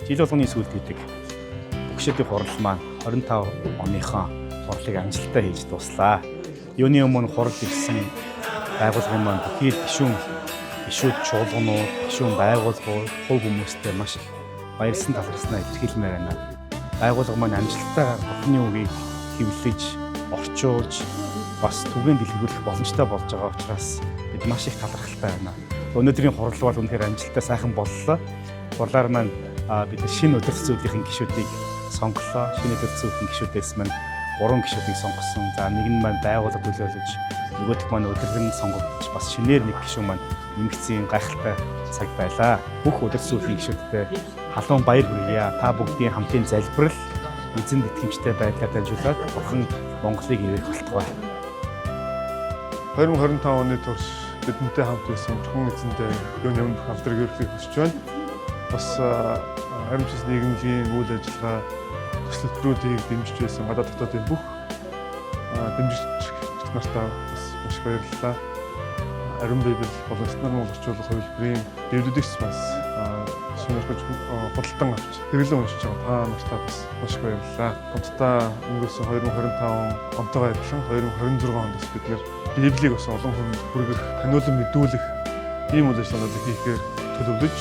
Жил болгоны сүүлд гэдэг Бүгшээдийн хурал маань 25 оныхон хурлыг амжилттай хийж дуслаа. Юуны өмнө хурал ирсэн байгууллагын маань бүхий л гишүүд чуулганууд, гишүүн байгууллагууд, хувь хүмүүстэй маш их баярлсан талархснаа илэрхийлмээр байна. Байгууллага маань амжилттайгаар Бурхны үгийг хэвлэж, орчуулж, бас түгээн дэлгэрүүлэх боломжтой болж байгаа учраас бид маш их талархалтай байна. Өнөөдрийн хурал бол үнэхээр амжилттай сайхан боллоо. Хурлаар маань бид шинэ удирдах зүйлийн гишүүдийг сонголоо. Шинэ удирдах зүйлийн гишүүдээс маань 3 гишүүдийг сонгосон. За нэг нь маань байгууллага төлөөлөж, нөгөөх маань удирдлагын сонгогдож, бас шинээр нэг гишүүн маань нэмэгдсэн гайхалтай цаг байлаа. Бүх удирдах зүйлийн гишүүдтэй халуун баяр хүргье. Та бүгдийн хамтын залбирал, эзэн итгэмжтэй байдлаар дамжуулаад Бурхан Монголыг ивэх болтугай. 2025 оны турш бидэнтэй хамт байсан Бурхан эзэндээ юуны өмнө хамтраг өргөхийг хүсэж байна. Бас харимсыз нийгмийн үйл ажиллагаа төсөлбөрүүдийг дэмжиж байсан гадаад дотоодын бүх дэмжигч нартаа бас маш баярлалаа. Ариун Библи болон Стандартын монгол орчуулга хувилбарын дэвлүүдээс бас сонирхож худалдан авч хэрэглэн уншиж байгаа та нартаа бас маш баярлалаа. Хамтдаа өнгөрсөн 2025 онтойгоо адилхан 2026 онд бас бид Библийг бас олон хүнд хүргэх, таниулан мэдүүлэх ийм үйл ажиллагааг хийхээр төлөвлөж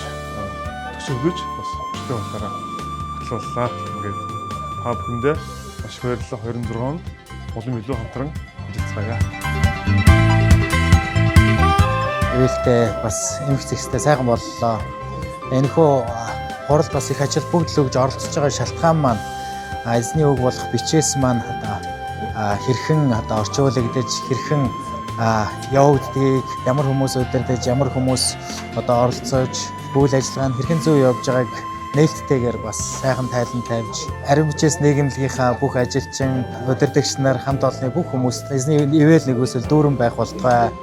төсөвлөж бас өчтөө болоороо батлууллаа. Ингээд та бүхэндээ маш баярлалаа. 26 онд улам илүү хамтран ажиллацгаая. Ивэлтэй бас эмх зэгстэй сайхан боллоо. Энэхүү хурал бас их ажил бүгд л өгж оролцож байгаа шалтгаан маань эзний үг болох бичээс маань хэрхэн орчуулагдаж, хэрхэн явагдгийг, ямар хүмүүс удирдах, ямар хүмүүс оролцож, үйл ажиллагаа нь хэрхэн зөв явж байгааг нээлттэйгээр бас сайхан тайлан тавьж, ариун бичээс нийгэмлэгийнхаа бүх ажилчин, удирдагч нар, хамт олонны бүх хүмүүст эзний ивэл нэгүсэл дүүрэн байх болтугай.